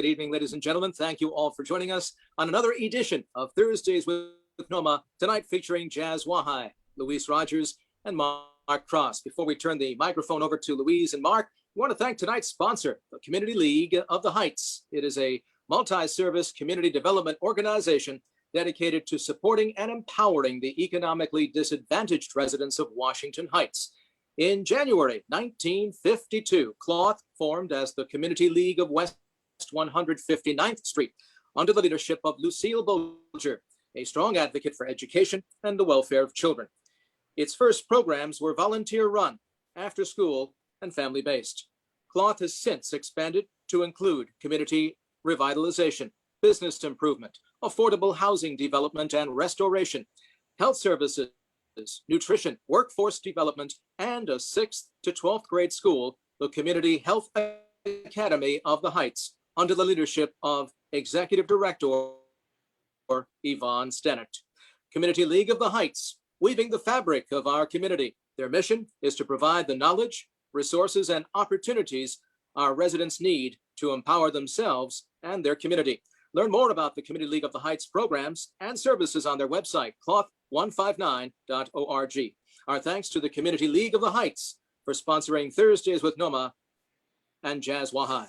Good evening, ladies and gentlemen. Thank you all for joining us on another edition of Thursdays with NoMAA, tonight featuring Jazz WaHi, Louise Rogers, and Mark Kross. Before we turn the microphone over to Louise and Mark, we want to thank tonight's sponsor, the Community League of the Heights. It is a multi-service community development organization dedicated to supporting and empowering the economically disadvantaged residents of Washington Heights. In January 1952, Cloth formed as the Community League of West 159th Street under the leadership of Lucille Bolger, a strong advocate for education and the welfare of children. Its first programs were volunteer-run, after-school, and family-based. Cloth has since expanded to include community revitalization, business improvement, affordable housing development and restoration, health services, nutrition, workforce development, and a 6th to 12th grade school, the Community Health Academy of the Heights, under the leadership of Executive Director Yvonne Stennett. Community League of the Heights, weaving the fabric of our community. Their mission is to provide the knowledge, resources, and opportunities our residents need to empower themselves and their community. Learn more about the Community League of the Heights programs and services on their website, cloth159.org. Our thanks to the Community League of the Heights for sponsoring Thursdays with NoMAA and Jazz WaHi.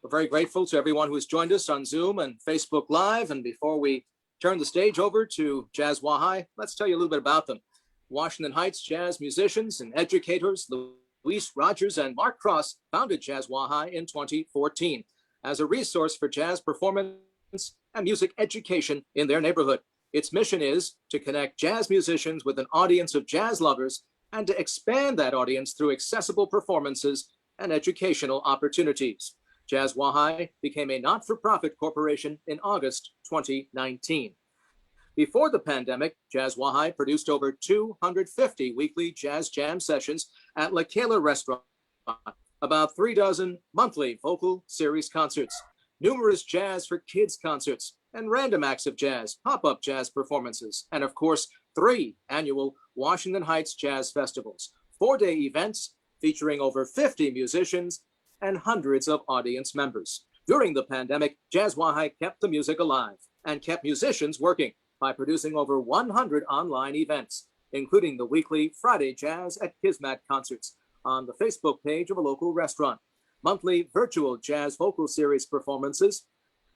We're very grateful to everyone who has joined us on Zoom and Facebook Live. And before we turn the stage over to Jazz WaHi, let's tell you a little bit about them. Washington Heights jazz musicians and educators Louise Rogers and Mark Kross founded Jazz WaHi in 2014 as a resource for jazz performance and music education in their neighborhood. Its mission is to connect jazz musicians with an audience of jazz lovers and to expand that audience through accessible performances and educational opportunities. Jazz WaHi became a not-for-profit corporation in August 2019. Before the pandemic, Jazz WaHi produced over 250 weekly jazz jam sessions at La Kayla Restaurant, about 36 monthly vocal series concerts, numerous Jazz for Kids concerts, and random acts of jazz, pop-up jazz performances, and of course, 3 annual Washington Heights Jazz Festivals, 4-day events featuring over 50 musicians and hundreds of audience members. During the pandemic, Jazz WaHi kept the music alive and kept musicians working by producing over 100 online events, including the weekly Friday Jazz at Kismet concerts on the Facebook page of a local restaurant, monthly virtual jazz vocal series performances,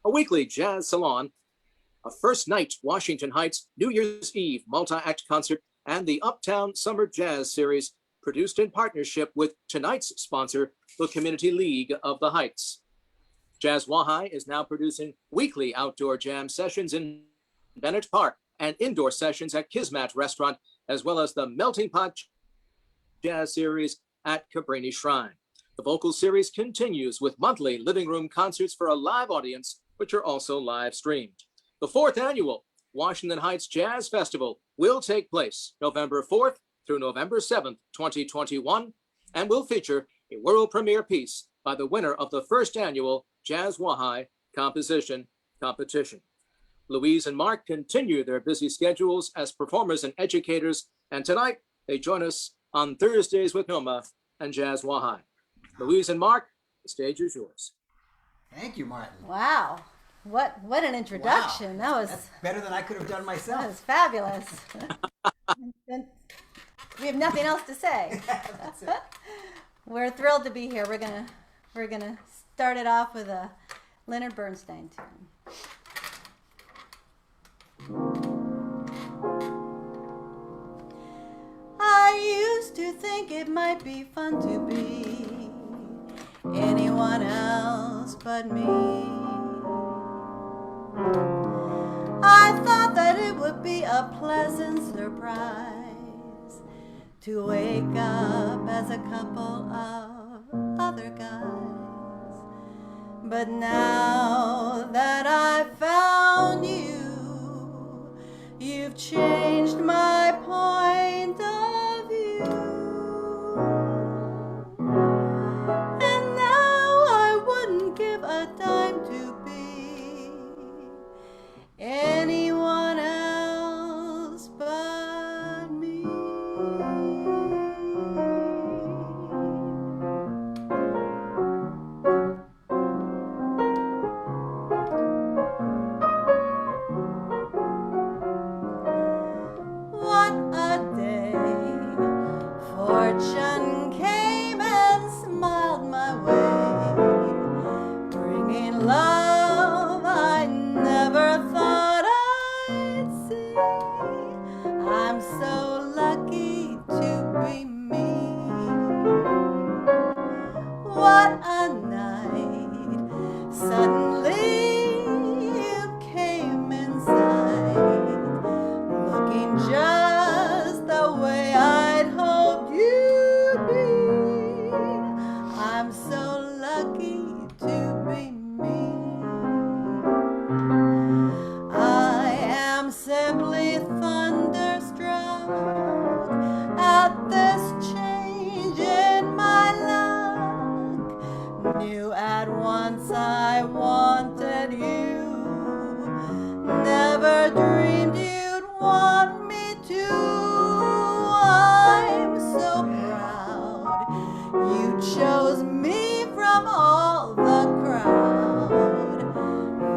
a weekly jazz salon, a first night Washington Heights New Year's Eve multi-act concert, and the Uptown Summer Jazz Series produced in partnership with tonight's sponsor, the Community League of the Heights. Jazz WaHi is now producing weekly outdoor jam sessions in Bennett Park and indoor sessions at Kismet Restaurant, as well as the Melting Pot Jazz Series at Cabrini Shrine. The vocal series continues with monthly living room concerts for a live audience, which are also live streamed. The 4th annual Washington Heights Jazz Festival will take place November 4th through November 7th, 2021, and will feature a world premiere piece by the winner of the first annual Jazz WaHi composition competition. Louise and Mark continue their busy schedules as performers and educators, and tonight they join us on Thursdays with NoMAA and Jazz WaHi. Louise and Mark, the stage is yours. Thank you, Martin. Wow. What an introduction. Wow. That's better than I could have done myself. That was fabulous. We have nothing else to say. That's it. We're thrilled to be here. We're gonna start it off with a Leonard Bernstein tune. I used to think it might be fun to be anyone else but me. I thought that it would be a pleasant surprise to wake up as a couple of other guys. But now that I've found you, you've changed my point of view. And now I wouldn't give a dime to be anyone else but me. I wanted you. Never dreamed you'd want me to. I'm so proud you chose me from all the crowd.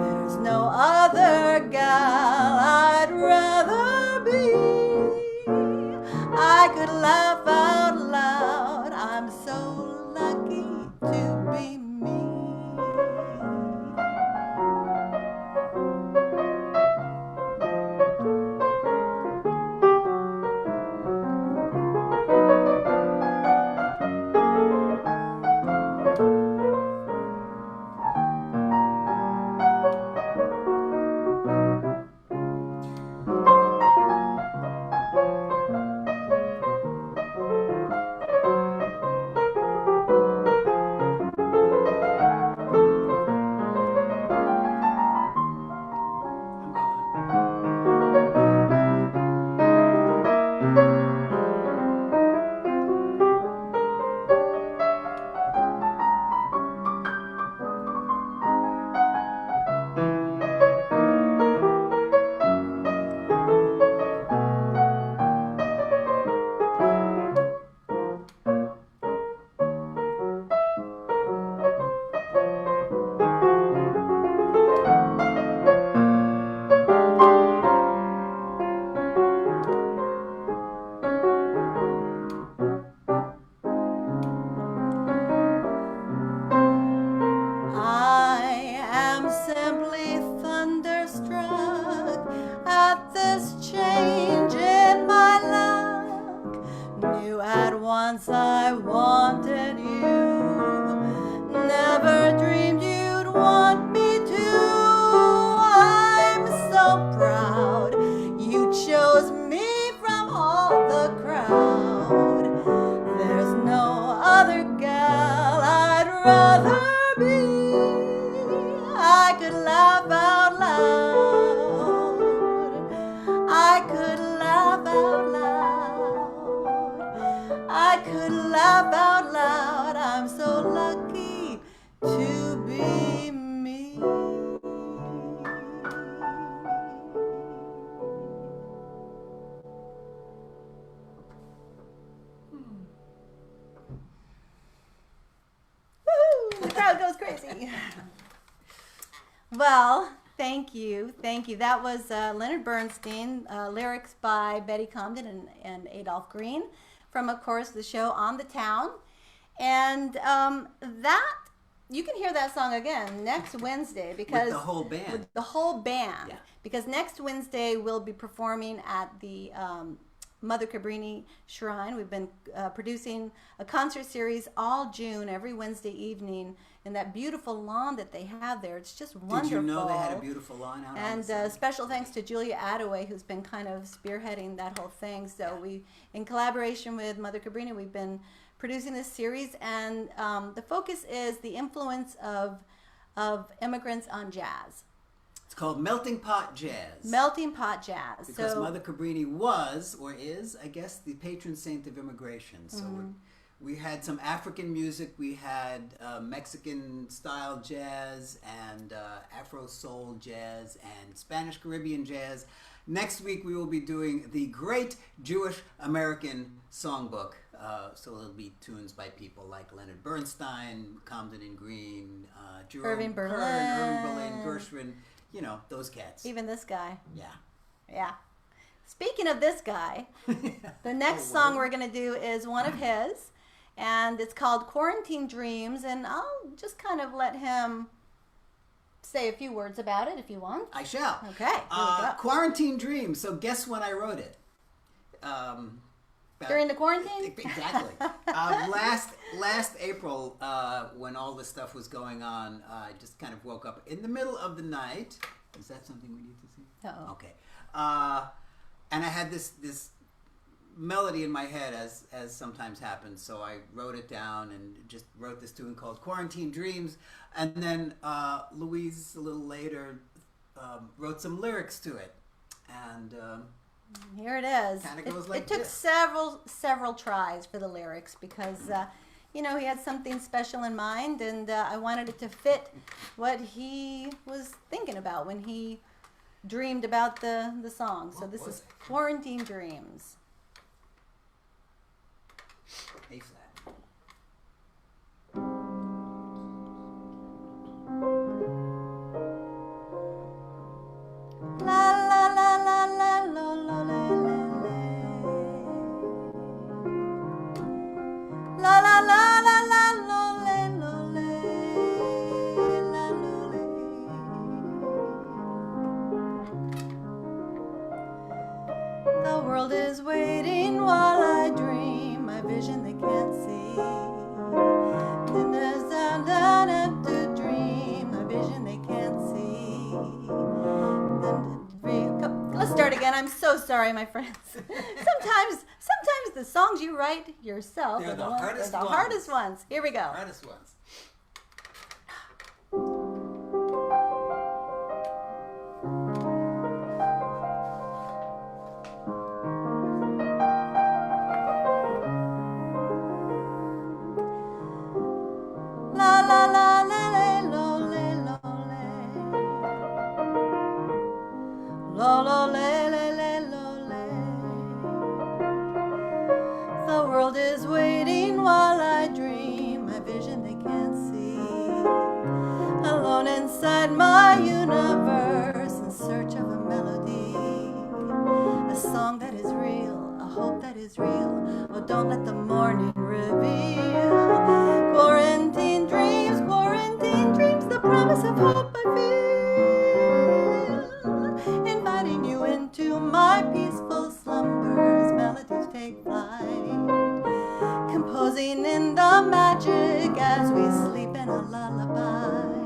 There's no other gal I'd rather be. I could laugh out loud. I'm so lucky to be me. I am simply thunderstruck at this change in my luck. Knew at once I wanted you. Never dreamed you'd want me to. I'm so proud you chose me from all the crowd. There's no other gal I'd rather be. I could laugh out loud. I could laugh out loud. I could laugh out loud. I'm so lucky to be me. Woo! The crowd goes crazy. Well, thank you. That was Leonard Bernstein, lyrics by Betty Comden and Adolph Green from, of course, the show On the Town. And that, you can hear that song again next Wednesday because With the whole band. With the whole band. Yeah. Because next Wednesday we'll be performing at the Mother Cabrini Shrine. We've been producing a concert series all June, every Wednesday evening, in that beautiful lawn that they have there. It's just wonderful. Did you know they had a beautiful lawn out on And the side? special thanks to Julia Attaway, who's been kind of spearheading that whole thing. So we, in collaboration with Mother Cabrini, we've been producing this series, and the focus is the influence of immigrants on jazz. It's called Melting Pot Jazz. Melting pot jazz. Because so, Mother Cabrini was, or is, I guess, the patron saint of immigration. So we had some African music, we had Mexican-style jazz, and Afro-soul jazz, and Spanish-Caribbean jazz. Next week we will be doing the Great Jewish American Songbook. So it'll be tunes by people like Leonard Bernstein, Comden and Green, Jerome Irving Kern, Berlin. Irving Berlin, Gershwin, you know, those cats. even this guy. Yeah. Yeah. Speaking of this guy, the next song we're going to do is one of his, and it's called Quarantine Dreams, and I'll just kind of let him say a few words about it if you want. I shall. Okay, here we go. Quarantine Dreams. So guess when I wrote it? During the quarantine? Exactly. Last April, when all this stuff was going on, I just kind of woke up in the middle of the night. Is that something we need to see? Uh-oh. Okay. And I had this melody in my head, as sometimes happens. So I wrote it down and just wrote this tune called Quarantine Dreams. And then Louise, a little later, wrote some lyrics to it. And Here it is. Kinda goes like it took this. several tries for the lyrics because you know, he had something special in mind, and I wanted it to fit what he was thinking about when he dreamed about the song. So this is Quarantine Dreams. A flat. La la la la la la la la la la la la la la the world is waiting while I dream my vision they can't see. Then there's down to dream my vision they can't see. Let's start again. I'm so sorry, my friends. Sometimes the songs you write yourself They're are the the hardest hardest ones. ones. Here we go. Hardest ones. La la la la la lo le lo le lo lo le le le lo le. The world is waiting while I dream my vision they can't see. Alone inside my universe in search of a melody, a song that is real, a hope that is real. Oh, don't let the morning reveal. Quarantine dreams, the promise of hope I feel. Inviting you into my peaceful slumbers, melodies take flight. Composing in the magic as we sleep in a lullaby.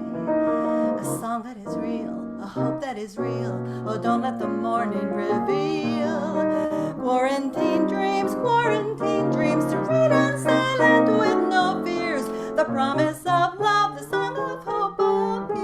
A song that is real, a hope that is real. Oh, don't let the morning reveal. Quarantine dreams to read on silent with no fears. The promise of love, the song of hope appears.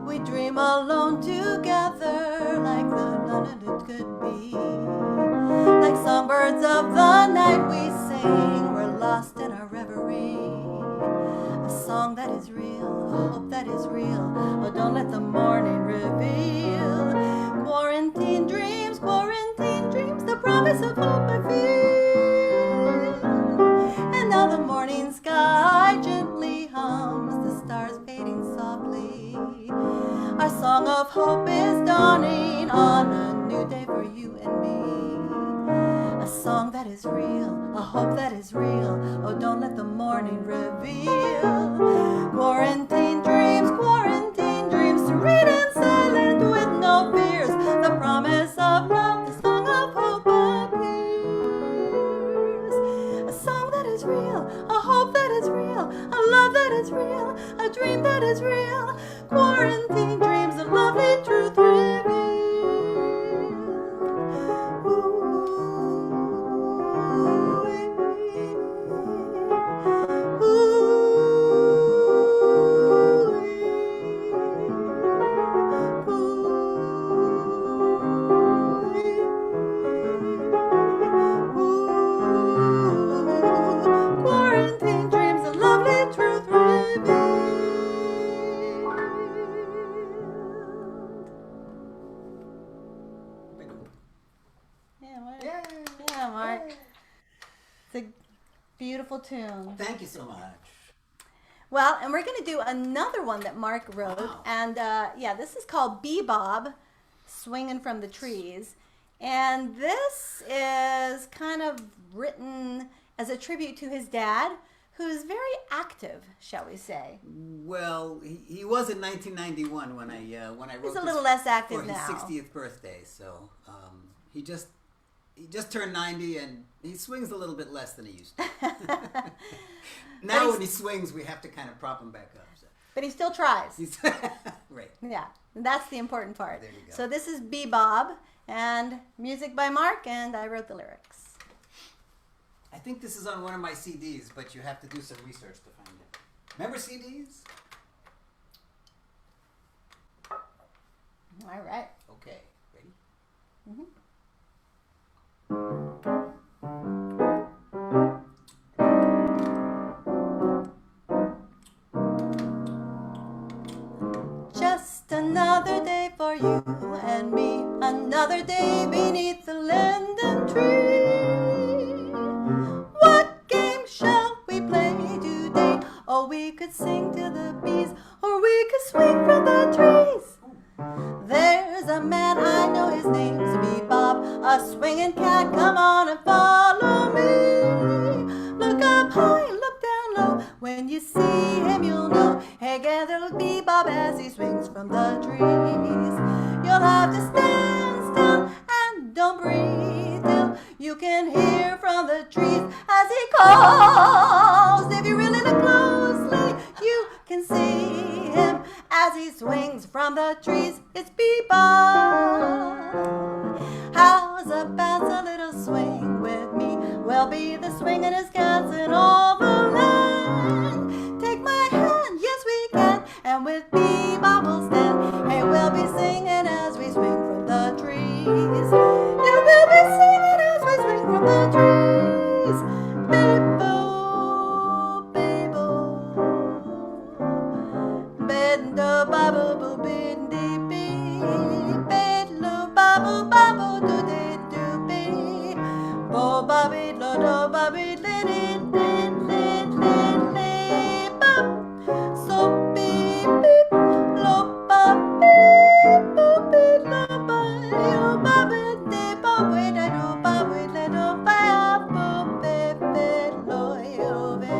We dream alone together like the none it could be. Like songbirds of the night we sing, we're lost in our reverie. A song that is real, a hope that is real. Oh, don't let the morning reveal. Quarantine dreams, the promise of hope I feel. And now the morning sky gently hums, the stars fading softly. Our song of hope is dawning on a new day for you and me. A song that is real, a hope that is real. Oh, don't let the morning reveal. Quarantine dreams to read in silent with no fears. The promise of love, the song of hope appears. A song that is real, a hope that is real, a love that is real, a dream that is real. Quarantine dreams, a lovely truth revealed. Quarantine dreams, a lovely truth revealed. Beautiful tune. Thank you so much. Well, and we're going to do another one that Mark wrote. Wow. And yeah, this is called Bebob, Swinging from the Trees. And this is kind of written as a tribute to his dad, who's very active, shall we say. Well, he was in 1991 when I wrote He's a this little less active for his now. 60th birthday. So he just turned 90 and he swings a little bit less than he used to. Now when he swings, we have to kind of prop him back up. So. But he still tries. He's right. Yeah, that's the important part. There you go. So this is Bebob, and music by Mark, and I wrote the lyrics. I think this is on one of my CDs, but you have to do some research to find it. Remember CDs? All right. Okay, ready? Just another day for you and me, another day beneath the linden tree. What game shall we play today? Oh, we could sing to the bees, or we could swing from the trees. There's a man, I know his name's Bebob, a swinging cat, come on and follow me. Look up high, look down low, when you see him you'll know. Hey, gather Bebob as he swings from the trees. You'll have to stand still and don't breathe till you can hear from the trees as he calls. If you really look closely, you can see him as he swings from the trees. It's Bebob. How's about a little swing with me? We'll be the swingin'est cats in all the land. Take my hand, yes we can, and with Bebob we'll stand. Hey, we'll be singing as we swing from the trees. You will be singing as we swing from the trees. Bebo, bebo, bendo babu boo bindi bee, bedlo babu babu do de do be, bo babi lo do babi li li li li li li bop, so beep beep lo ba beep bo beep lo ba yo babi de bo we da do ba we le do ba bo be be lo yo be.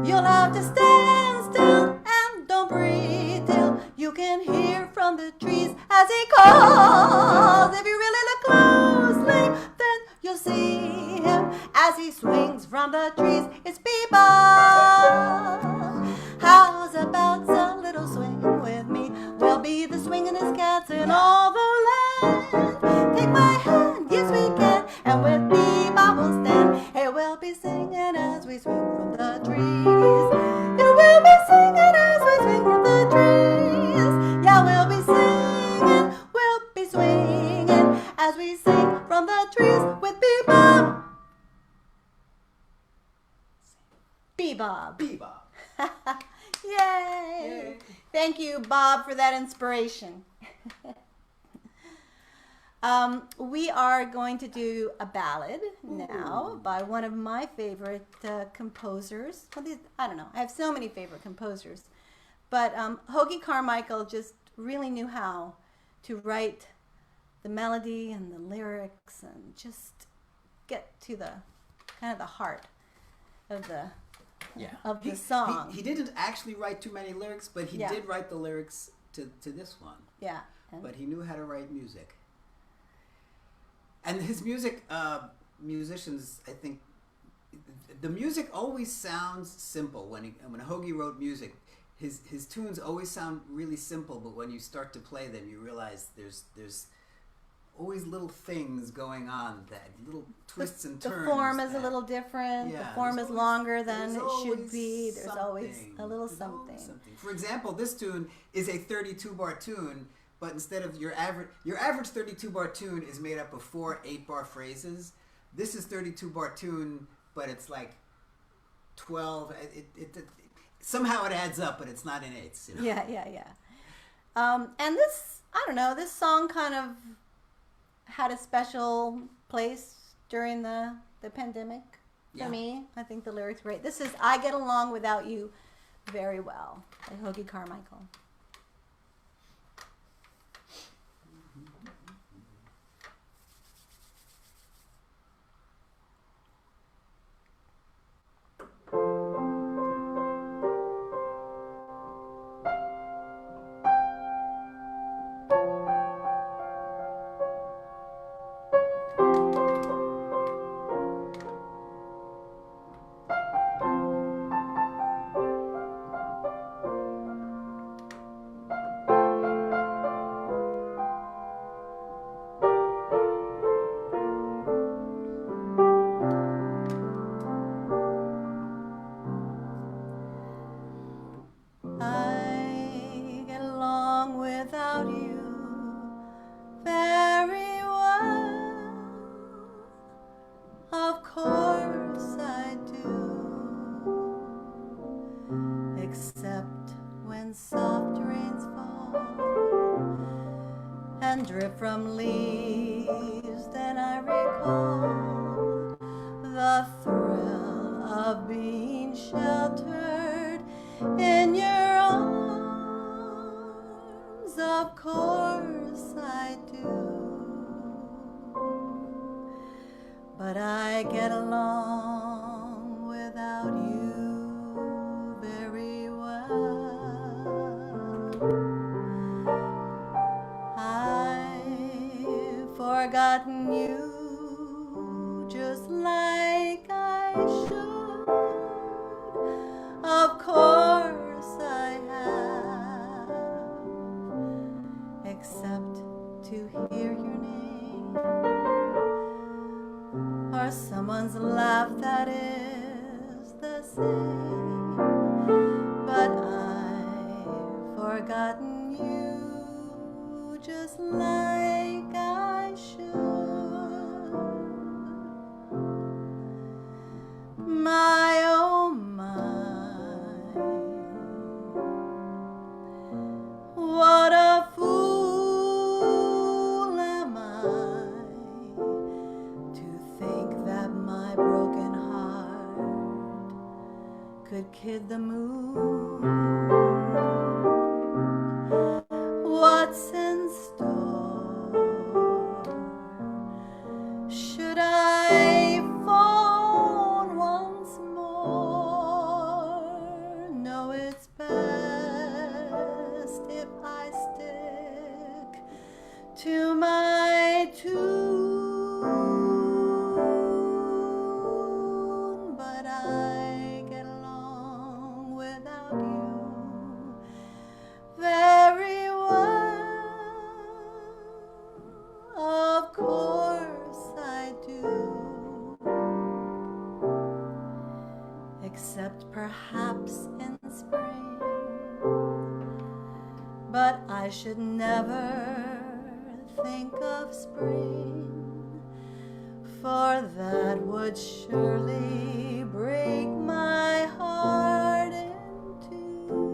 You'll have to stand still and don't breathe till you can hear from the trees as he calls. If you really look closely, then you'll see him as he swings from the trees. It's Bebob. How's about a little swing with me? We'll be the swingin'est cats in all the land. Take my hand, yes we can, and with Bebob we'll stand. Hey, we'll be singing as we swing from the trees. You will be singing as we swing from the trees. Yeah, we'll be swinging as we sing from the trees with Bebob. Bebob. Bebop. Yay. Yay. Thank you, Bob, for that inspiration. We are going to do a ballad now by one of my favorite composers. Well, I don't know. I have so many favorite composers. But Hoagy Carmichael just really knew how to write the melody and the lyrics and just get to the kind of the heart of the song. He didn't actually write too many lyrics, but he did write the lyrics to this one. Yeah. But he knew how to write music. And his music, musicians, I think, the music always sounds simple. When Hoagie wrote music, his tunes always sound really simple, but when you start to play them, you realize there's always little things going on, that little twists and turns. The form is a little different. Yeah, the form is longer than it should be. There's something, always a little something. For example, this tune is a 32-bar tune, but instead of your average 32-bar tune is made up of 4 8-bar phrases. This is 32-bar tune, but it's like 12. Somehow it adds up, but it's not in eighths. You know? Yeah. And this, I don't know, this song kind of had a special place during the pandemic for me. I think the lyrics were great. This is I Get Along Without You Very Well by Hoagie Carmichael. Drip from leaves, then I recall the thrill of being sheltered in your arms. Of course I do, but I get along without you very well. Forgotten you just like I should. Of course I have, except to hear your name or someone's laugh that is the same. But I've forgotten you just like I should. My oh my, what a fool am I to think that my broken heart could kid the moon. What's in store? Should I phone once more? No, it's best if I stick to my tune. But I get along without you very well. Of course I do, except perhaps in spring. But I should never think of spring, for that would surely break my heart in two.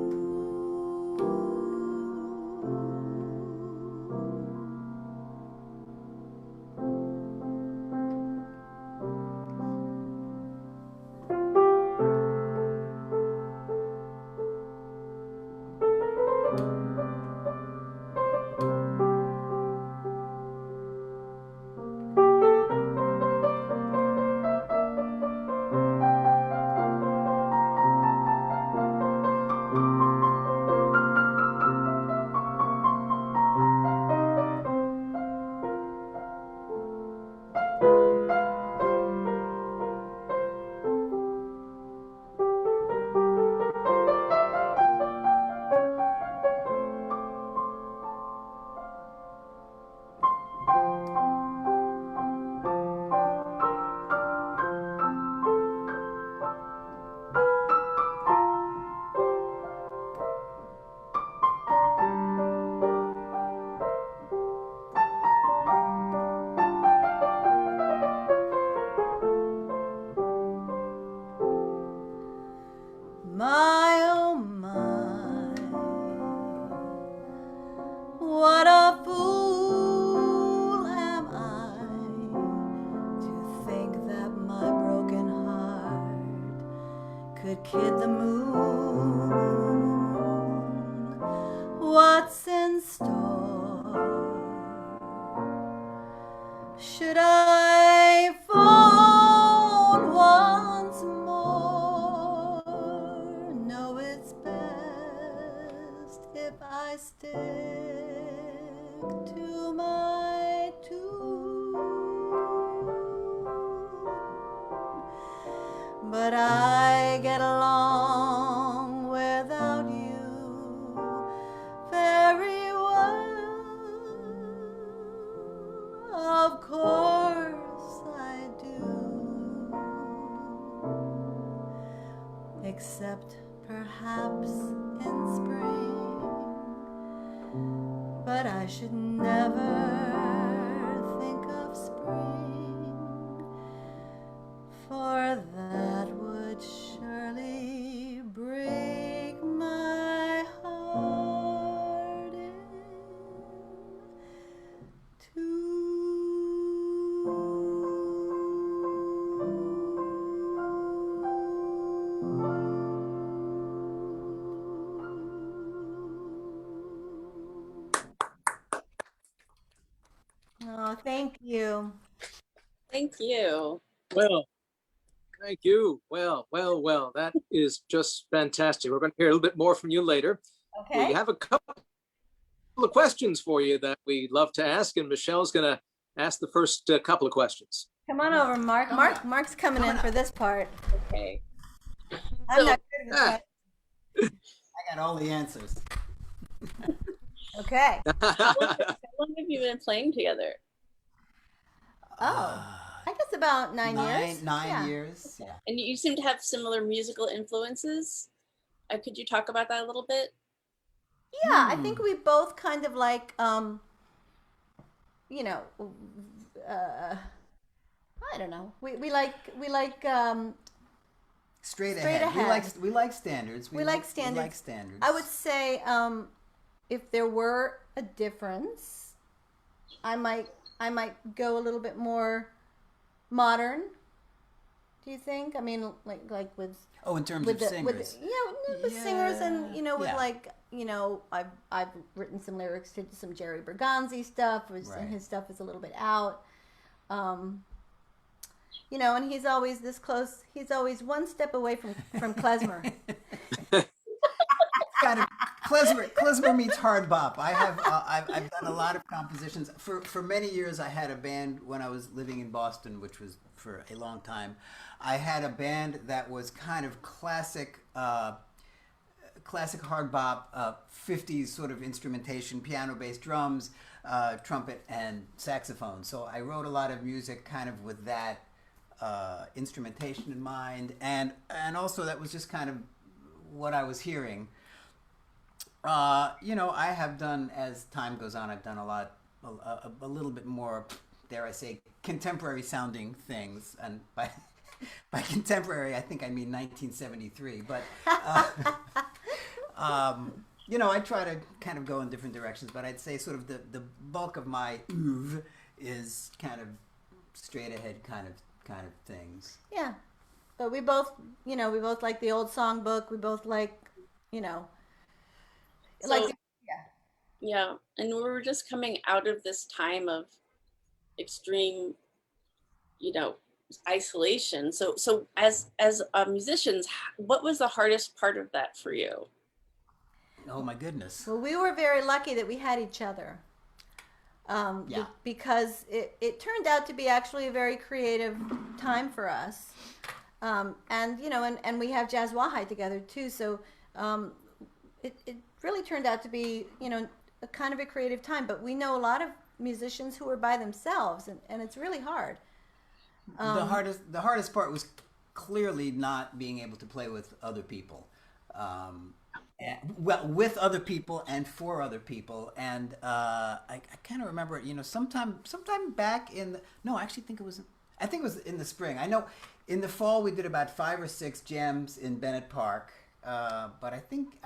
My, oh my, what a fool am I to think that my broken heart could kid the moon. What's in store? Should I fall once more? No, it's best if I stick to my tune. But I get along without you very well. Of course I do. Except perhaps in spring. But I should never think of spring, for that would surely break my heart in two. Oh, thank you. Thank you. Well, thank you. Well, well, well, that is just fantastic. We're going to hear a little bit more from you later. Okay. We have a couple of questions for you that we'd love to ask, and Michelle's going to ask the first couple of questions. Come on over, Mark. Mark's coming in for this part. Okay. I'm not good at this part. I got all the answers. Okay. How long have you been playing together? Oh, I guess about 9 years. Nine Yeah. years. Yeah. And you seem to have similar musical influences. Could you talk about that a little bit? Yeah, I think we both kind of like, you know, I don't know. We like Straight Straight ahead. ahead. We like standards. We like standards. We like standards. I would say if there were a difference, I might go a little bit more modern. Do you think? I mean, like with in terms with of the singers. with singers, and with Yeah. like I've written some lyrics to some Jerry Bergonzi stuff, Right. and his stuff is a little bit out. And he's always this close. He's always one step away from klezmer. Kind of klezmer meets hard bop. I've done a lot of compositions. For many years, I had a band when I was living in Boston, which was for a long time. I had a band that was kind of classic hard bop, 50s sort of instrumentation, piano, bass, drums, trumpet, and saxophone. So I wrote a lot of music kind of with that instrumentation in mind, and also that was just kind of what I was hearing. I have done, as time goes on, I've done a little bit more, dare I say, contemporary sounding things. And by contemporary, I think I mean 1973. But, I try to kind of go in different directions. But I'd say sort of the bulk of my oeuvre is kind of straight ahead kind of things. Yeah, but we both like the old songbook. We both like, So, yeah. And we were just coming out of this time of extreme, isolation. So as musicians, what was the hardest part of that for you? Oh my goodness. Well, we were very lucky that we had each other. Yeah. Because it turned out to be actually a very creative time for us. And we have Jazz WaHi together too. So it really turned out to be, a kind of a creative time. But we know a lot of musicians who are by themselves, and it's really hard. The hardest part was clearly not being able to play with other people. With other people and for other people, and I kind of remember it. Sometime back in I think it was in the spring. I know in the fall we did about 5 or 6 jams in Bennett Park, but I think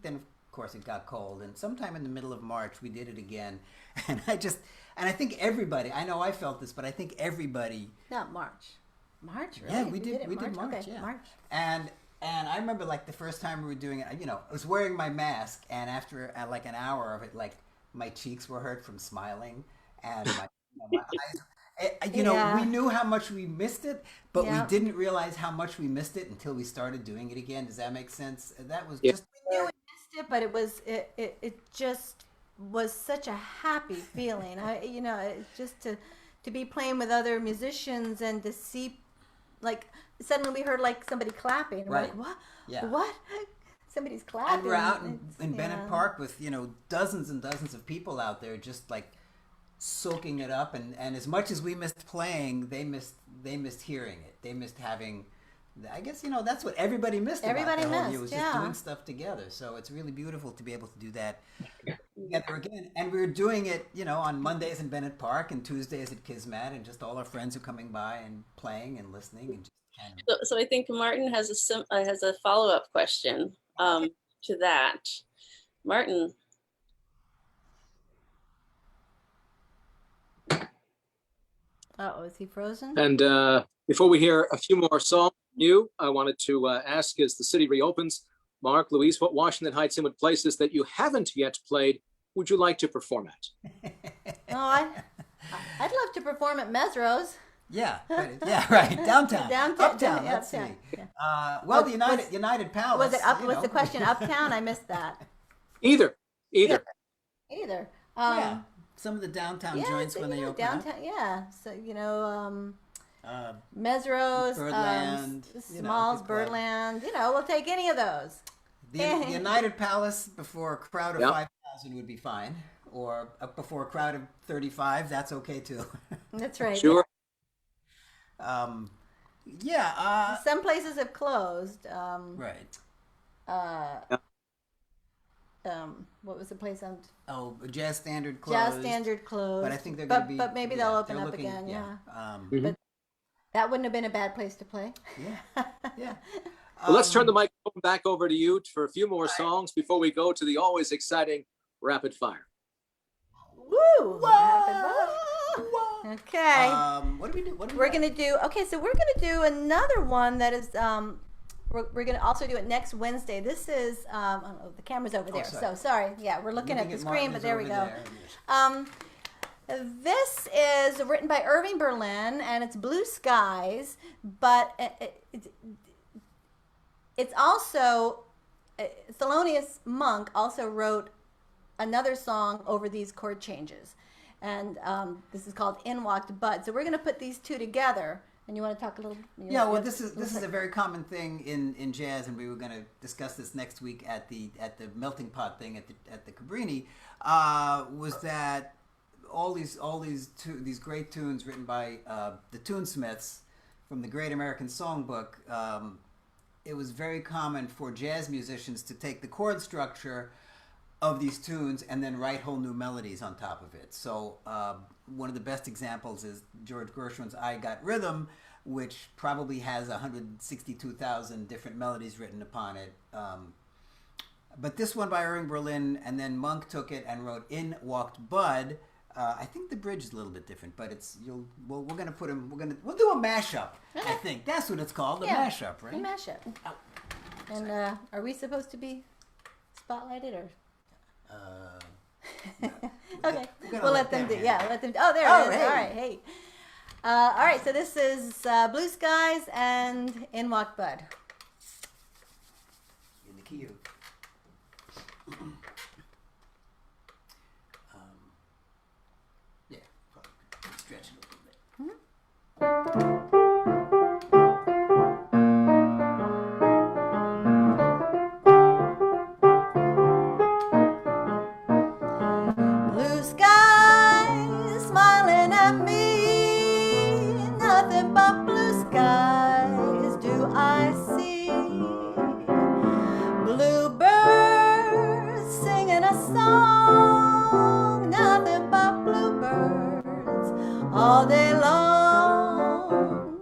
then of course it got cold, and sometime in the middle of March we did it again, and I think everybody. I know I felt this, but I think everybody. Not March. March, really? Yeah, we did March. Okay, Yeah, March. And I remember like the first time we were doing it. I was wearing my mask, and after like an hour of it, like my cheeks were hurt from smiling, and my eyes. Yeah. We knew how much we missed it, but Yeah. we didn't realize how much we missed it until we started doing it again. Does that make sense? That was Yeah. just. We knew we missed it, but it just was such a happy feeling. Just to be playing with other musicians and to see, like, suddenly we heard like somebody clapping. And we're Right. like, what? Yeah. What? Somebody's clapping. And we're out It's- in Bennett yeah. Park with dozens and dozens of people out there just like soaking it up, and as much as we missed playing, they missed hearing it. They missed having. I guess that's what everybody missed. Everybody about the whole missed, year, was yeah. just doing stuff together. So it's really beautiful to be able to do that together again. And we were doing it, on Mondays in Bennett Park and Tuesdays at Kismet, and just all our friends are coming by and playing and listening and just kind of. So I think Martin has a follow-up question to that. Martin. Uh-oh, is he frozen? And before we hear a few more songs from you, I wanted to ask, as the city reopens, Mark, Louise, what Washington Heights and what places that you haven't yet played would you like to perform at? I'd love to perform at Mesro's. Yeah, right. Downtown, Downtown, uptown. yeah, Let's see. uptown, yeah. Well, the United Palace. Was it up? Was the question uptown? I missed that. Either. Either. Yeah, some of the downtown joints when they open downtown, up. Yeah. So Mesro's, Birdland, Smalls, good club. Birdland. We'll take any of those. The United Palace before a crowd of Yep. 5,000 would be fine, or before a crowd of 35, that's okay too. That's right. Sure. Some places have closed. Right. What was the place on? Oh, Jazz Standard closed. Jazz Standard closed. But I think they're going to be. But maybe they'll open they're up looking- again. Yeah. Mhm. That wouldn't have been a bad place to play. Yeah. Well, let's turn the microphone back over to you for a few more songs before we go to the always exciting rapid fire. Woo! Okay. What do we do? We're gonna do. Okay, so we're gonna do another one that is. We're gonna also do it next Wednesday. This is. Oh, the camera's over there. sorry. So sorry. Yeah, we're looking at the screen, Martin but is there we over go. there. This is written by Irving Berlin, and it's Blue Skies, but it's also Thelonious Monk also wrote another song over these chord changes, and this is called In Walked Bud. So we're going to put these two together, and you want to talk a little? Yeah, well, this is a very common thing in jazz, and we were going to discuss this next week at the melting pot thing at the Cabrini. Was that all these great tunes written by the Tunesmiths from the Great American Songbook? It was very common for jazz musicians to take the chord structure of these tunes and then write whole new melodies on top of it. So one of the best examples is George Gershwin's I Got Rhythm, which probably has 162,000 different melodies written upon it. But this one by Irving Berlin, and then Monk took it and wrote In Walked Bud. I think the bridge is a little bit different, but we're gonna put him. We'll do a mashup. I think that's what it's called, a mashup, right? A mashup. And are we supposed to be spotlighted or? Okay, we'll let them do. Yeah, let them. Oh, there it is. Hey. All right, hey. All right, so this is Blue Skies and In Walked Bud. In the key of. Yeah, probably stretch it a little bit. Blue skies smiling at me, nothing but blue skies do I see. Bluebirds singing a song, nothing but bluebirds all day long.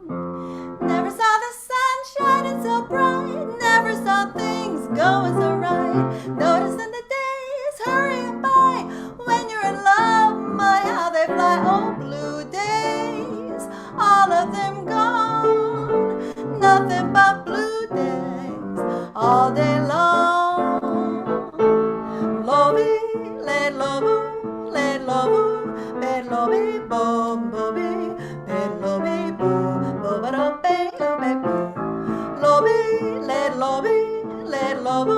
Never saw the sun shining so bright, never saw things going so right. Noticing the days hurrying by. When you're in love, my, how they fly. Oh, blue days, all of them gone. Nothing but blue days all day long. Lobby, let lobu, let lobu, let lobby, boom, booby, let lobby, boom, booba, baby, baby. Lobby, let lobu, let lobby,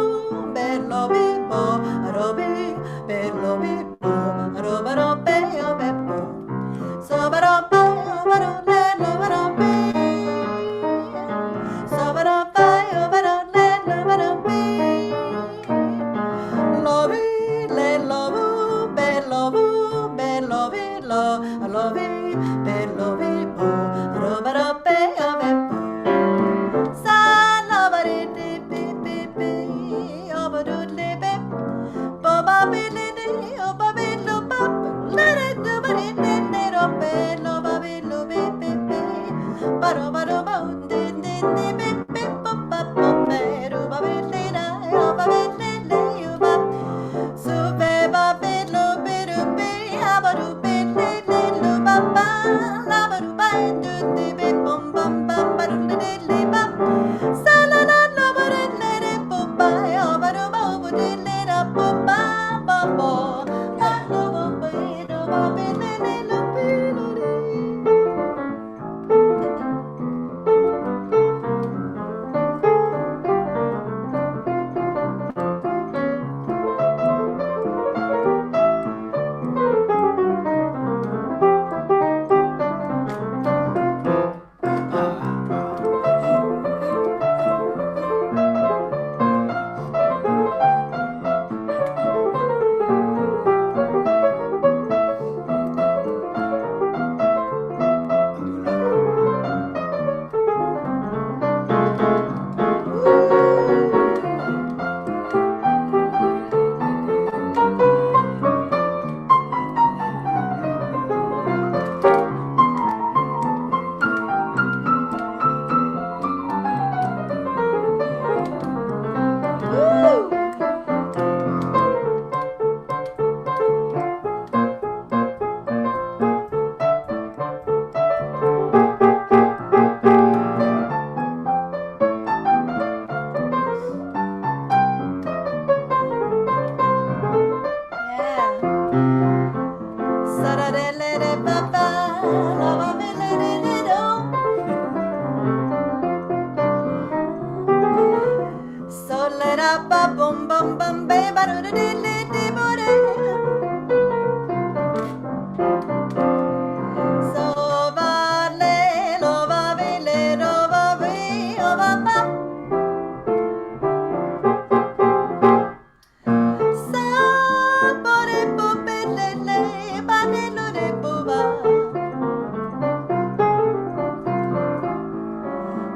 boom, adobe, let lobby, boom, adobe, baby, so but let lobe, so but let lobe. Love let love bed love bed love love bed love roba be sa love it be be obadoodle be boba be le oba be lo ba let it do but it let up be lo ba be lo be be ba ba de be be ba ba be ro ba be le na oba be le ba so beba bedlo bedu be abadu bedle le ba ba la ba du ba du de be bum bum bum ba du de le ba sa la la la ba de le de bo ba abadu ba de le da bo ba ba bo la lo ba be do ba be le lo be lo de.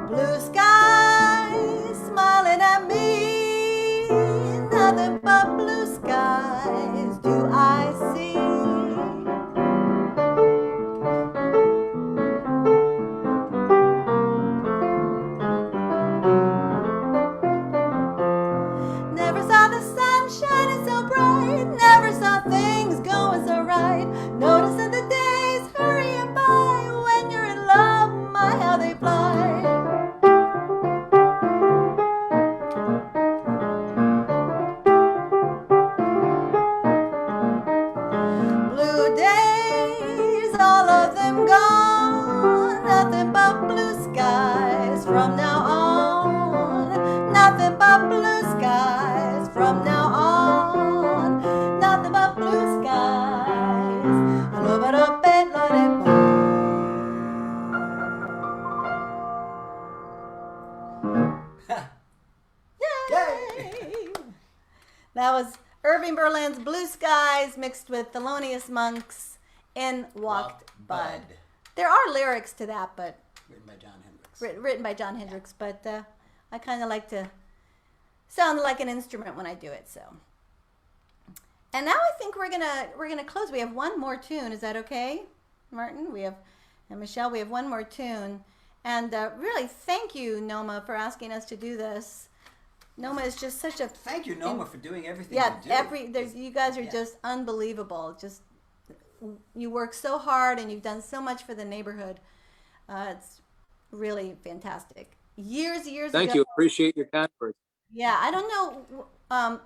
Blue skies smiling at me, nothing but blue skies do I see. Never saw the sun shining so bright, never saw things going so right. Noticing the days hurrying by, when you're in love, my how they fly. Blue days, all of them gone, nothing but blue skies from now on. Nothing but blue skies from now on. Nothing but blue skies. I love it up and let it go. Yay! That was Irving Berlin's Blue Skies mixed with Thelonious Monk's In Walked Bud. There are lyrics to that, but Written by John Hendricks. written by John Hendricks, but I kind of like to sound like an instrument when I do it. So, and now I think we're gonna close. We have one more tune. Is that okay, Martin? And Michelle. We have one more tune, and really thank you, NoMAA, for asking us to do this. NoMAA is just such a Thank you, NoMAA, for doing everything yeah. you do. You guys are Yeah. just unbelievable. Just you work so hard and you've done so much for the neighborhood. It's really fantastic. Years Thank ago. you. Appreciate your kind words. Yeah, I don't know.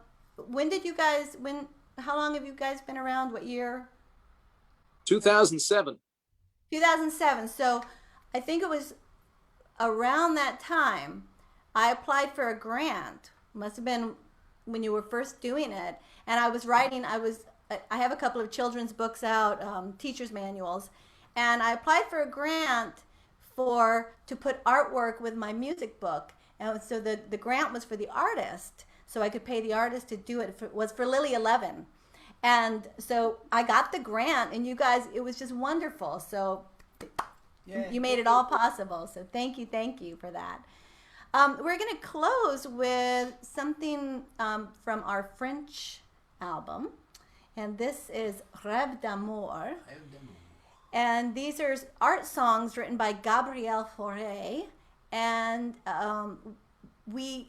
When did you guys? When? How long have you guys been around? What year? 2007. 2007. So, I think it was around that time. I applied for a grant. Must have been when you were first doing it, and I was writing. I have a couple of children's books out, teachers' manuals, and I applied for a grant to put artwork with my music book. And so the grant was for the artist, so I could pay the artist to do it. It was for Lily 11. And so I got the grant, and you guys, it was just wonderful. So Yay. you made it all possible. So thank you for that. We're going to close with something from our French album. And this is Rêve d'amour. And these are art songs written by Gabrielle Fauré. And we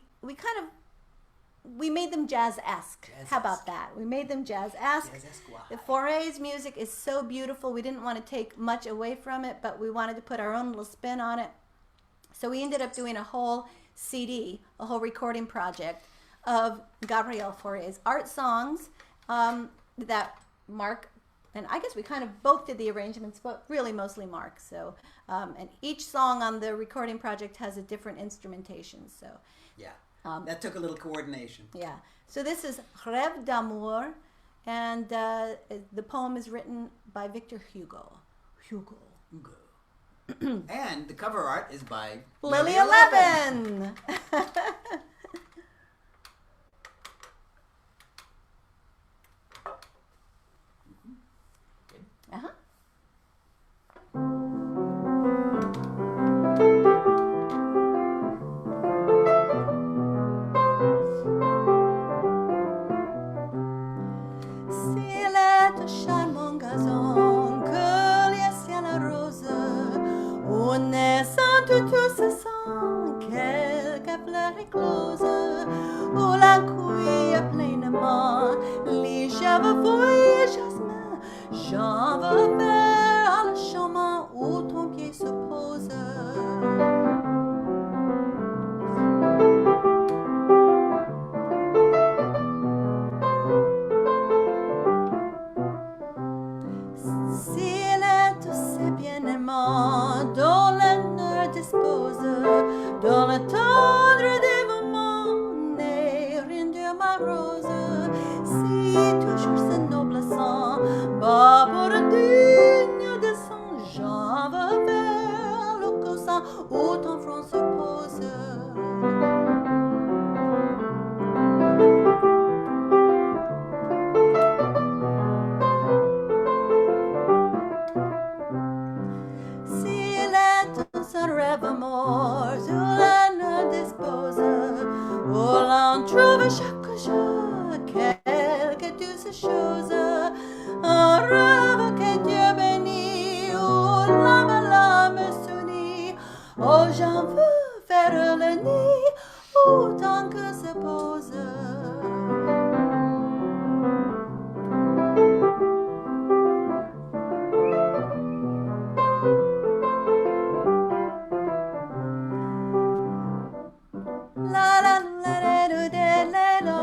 made them jazz-esque. How about that? We made them jazz-esque. The Fauré's music is so beautiful. We didn't want to take much away from it, but we wanted to put our own little spin on it. So we ended up doing a whole CD, a whole recording project of Gabrielle Fauré's art songs that Mark, and I guess we kind of both did the arrangements, but really mostly Mark. So, and each song on the recording project has a different instrumentation. So, Yeah, that took a little coordination. yeah. So this is Rêve d'amour, and the poem is written by Victor Hugo. Hugo. And the cover art is by Lily 11. Uh-huh. S'il est un charmant gazon que les ciels roses, où naissant tout se sent quelques fleurs écloses, où la cueille pleinement, les chèvres fouillent jasmin, j'en veux faire le chemin où ton pied se pose. S'il est aussi bien aimant, dont le nerf dispose, dans le tendre dévouement, n'est rien de ma rose. Si toujours ce noble sang, bas pour un digne de sang, j'en veux faire le coussin où ton front se pose. S'il est un rêve amour, tout l'un ne dispose, où l'on trouve chaque jour quelque douce chose, un rêve que Dieu bénit, où l'âme s'unit, oh j'en veux faire le nid, où tant que se pose. La la la la la la la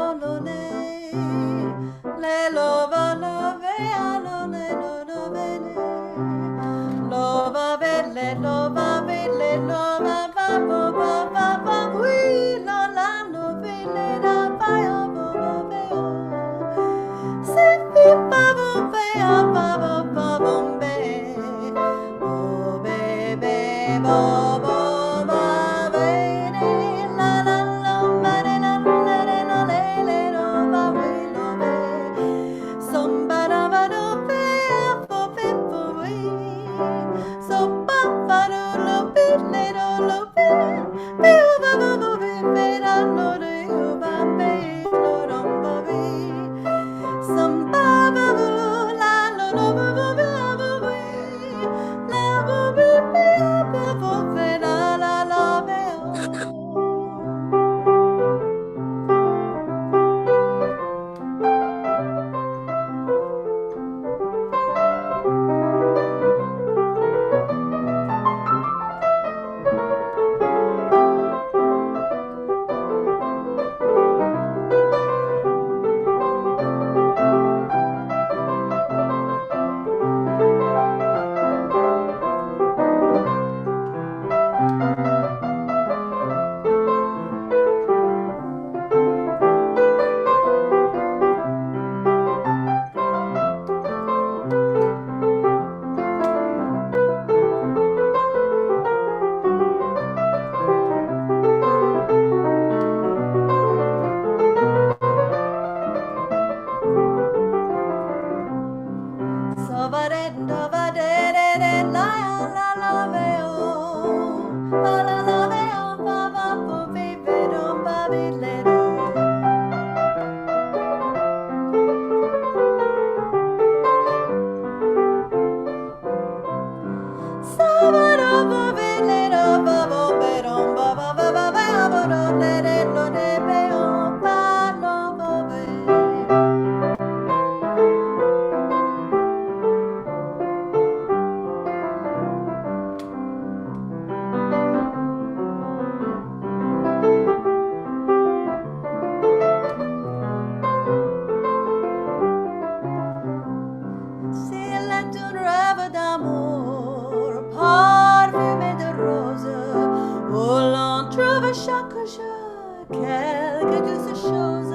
douce chose,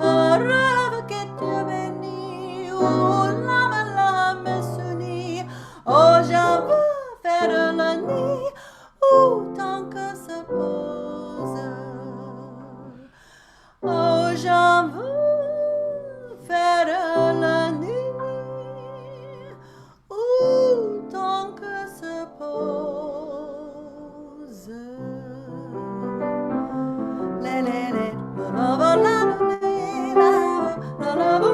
un rêve qui te bénit, où l'âme s'unit. Oh, j'en veux faire la nuit, où tant que se pose. Oh, j'en veux faire la nuit, où tant que se pose. La, la, la, la, la, la, la, la,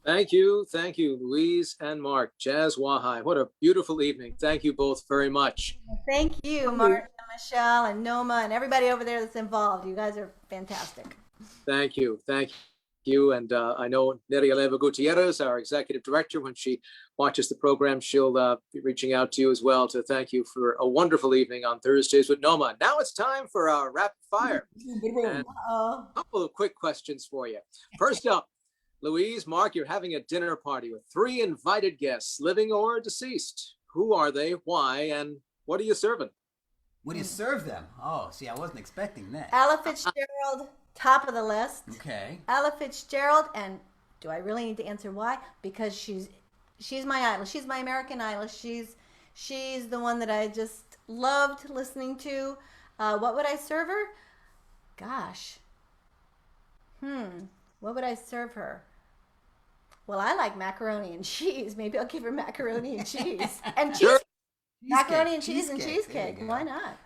Thank you. Thank you, Louise and Mark. Jazz WaHi. What a beautiful evening. Thank you both very much. Thank you, Mark and Michelle and NoMAA and everybody over there that's involved. You guys are fantastic. Thank you. And I know Neria Leva Gutierrez, our executive director, when she watches the program, she'll be reaching out to you as well to thank you for a wonderful evening on Thursdays with NoMAA. Now it's time for our rapid fire. And a couple of quick questions for you. First up, Louise, Mark, you're having a dinner party with 3 invited guests, living or deceased. Who are they, why, and what are you serving? What do you serve them? Oh, see, I wasn't expecting that. Ella Fitzgerald, top of the list. Okay. Ella Fitzgerald, and do I really need to answer why? Because she's my idol. She's my American idol. She's the one that I just loved listening to. What would I serve her? Gosh. What would I serve her? Well, I like macaroni and cheese. Maybe I'll give her macaroni and cheese. And cheese. Sure. Macaroni and cheese and cheesecake. Why not?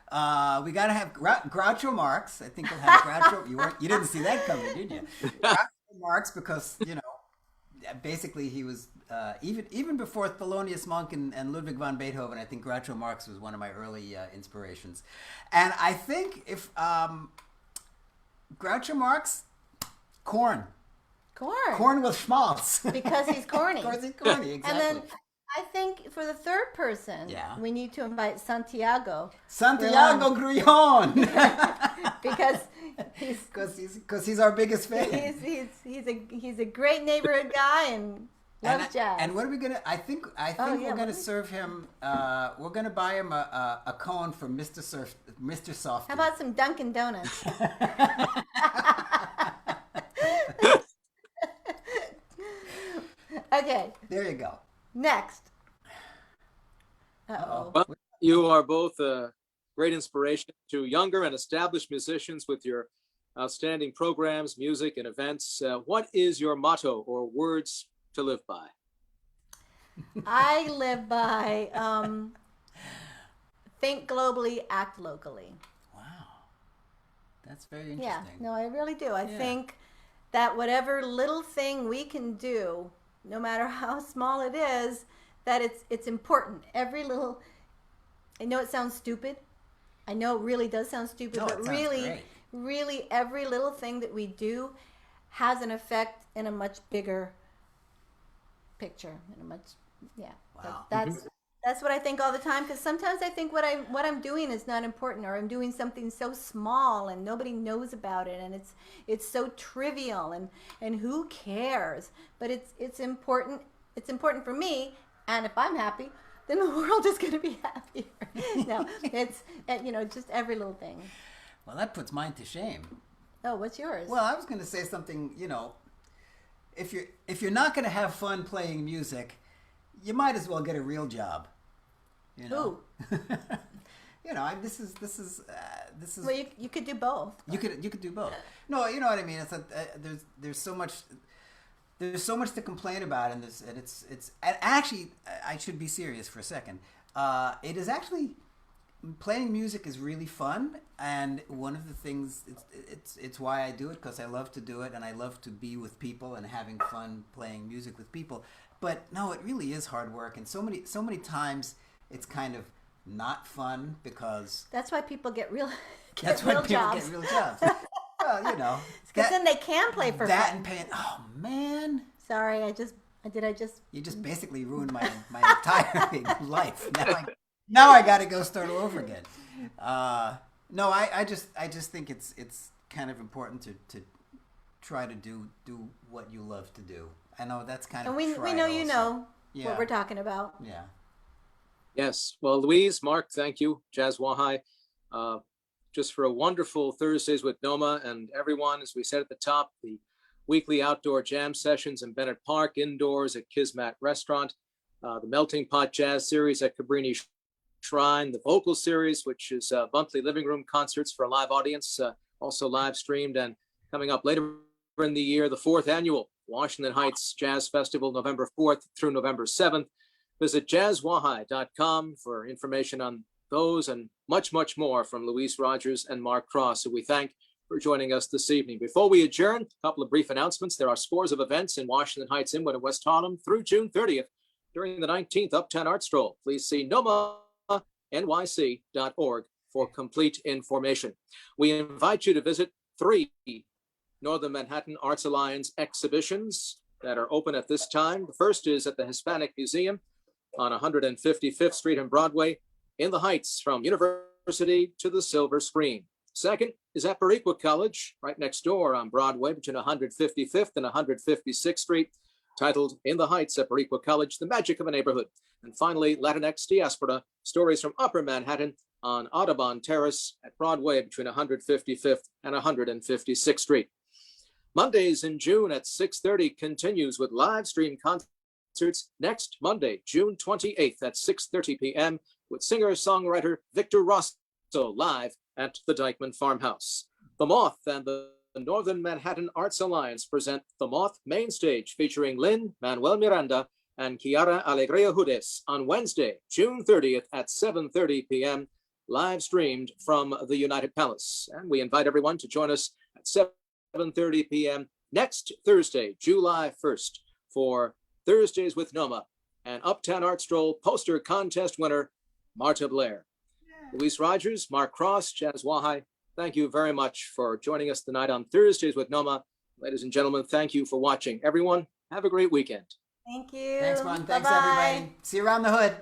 We got to have Groucho Marx. I think we'll have Groucho. You didn't see that coming, did you? Groucho Marx, because, basically he was, even before Thelonious Monk and Ludwig van Beethoven, I think Groucho Marx was one of my early inspirations. And I think if Groucho Marx, corn with schmaltz. Because he's corny. Of course he's corny, exactly. And then I think for the third person, we need to invite Santiago Grullon. because he's our biggest fan. He's a great neighborhood guy and loves jazz. And what are we gonna? I think we're gonna serve him. We're gonna buy him a cone from Mr. Softy. How about some Dunkin' Donuts? Okay. There you go. Next. Uh-oh. Well, you are both a great inspiration to younger and established musicians with your outstanding programs, music, and events. What is your motto or words to live by? I live by think globally, act locally. Wow. That's very interesting. Yeah, no, I really do. I think that whatever little thing we can do, no matter how small it is, that it's important. Every little, I know it sounds stupid. I know it really does sound stupid, but really every little thing that we do has an effect in a much bigger picture, Wow. That's what I think all the time, because sometimes I think what I'm doing is not important, or I'm doing something so small and nobody knows about it, and it's so trivial, and who cares? But it's important. It's important for me, and if I'm happy, then the world is going to be happier. No, it's just every little thing. Well, that puts mine to shame. Oh, what's yours? Well, I was going to say something. If you're not going to have fun playing music, you might as well get a real job. Ooh. This is. Well, you could do both. You could do both. No, you know what I mean. It's there's so much. There's so much to complain about in this, and it's and actually, I should be serious for a second. It is actually, playing music is really fun, and one of the things it's why I do it, because I love to do it, and I love to be with people and having fun playing music with people. But no, it really is hard work, and so many times it's kind of not fun, because that's why people get real. Get real jobs. Well, because then they can play for that fun. And paying. Oh man! Sorry, I just. You just basically ruined my entire life. Now I got to go start all over again. No, I just think it's kind of important to try to do what you love to do. I know that's kind And of we trite know you also. know Yeah. what we're talking about. Yeah. Yes. Well, Louise, Mark, thank you. Jazz WaHi. Just for a wonderful Thursdays with NoMAA, and everyone, as we said at the top, the weekly outdoor jam sessions in Bennett Park, indoors at Kismet Restaurant, the Melting Pot Jazz Series at Cabrini Shrine, the vocal series, which is monthly living room concerts for a live audience, also live streamed, and coming up later in the year, the 4th annual Washington Heights Jazz Festival, November 4th through November 7th. Visit jazzwahi.com for information on those and much, much more from Louise Rogers and Mark Kross, who we thank for joining us this evening. Before we adjourn, a couple of brief announcements. There are scores of events in Washington Heights, Inwood, and West Harlem through June 30th during the 19th Uptown Art Stroll. Please see NoMAANYC.org for complete information. We invite you to visit 3 Northern Manhattan Arts Alliance exhibitions that are open at this time. The first is at the Hispanic Museum on 155th Street and Broadway in the Heights, from University to the Silver Screen. Second is at Berwick College, right next door on Broadway between 155th and 156th Street, titled In the Heights at Berwick College, The Magic of a Neighborhood. And finally, Latinx Diaspora, Stories from Upper Manhattan on Audubon Terrace at Broadway between 155th and 156th Street. Mondays in June at 6:30 continues with live stream concerts next Monday, June 28th at 6:30 p.m. with singer-songwriter Victor Rosso live at the Dyckman Farmhouse. The Moth and the Northern Manhattan Arts Alliance present The Moth Main Stage, featuring Lin-Manuel Miranda and Chiara Alegria Hudes on Wednesday, June 30th at 7:30 p.m., live streamed from the United Palace. And we invite everyone to join us at 7:30 p.m. next Thursday, July 1st, for Thursdays with NoMAA and Uptown Art Stroll poster contest winner, Marta Blair. Louise Rogers, Mark Kross, Jazz WaHi, thank you very much for joining us tonight on Thursdays with NoMAA. Ladies and gentlemen, thank you for watching. Everyone, have a great weekend. Thank you. Thanks, Ron. Thanks, Bye-bye. everybody. See you around the hood.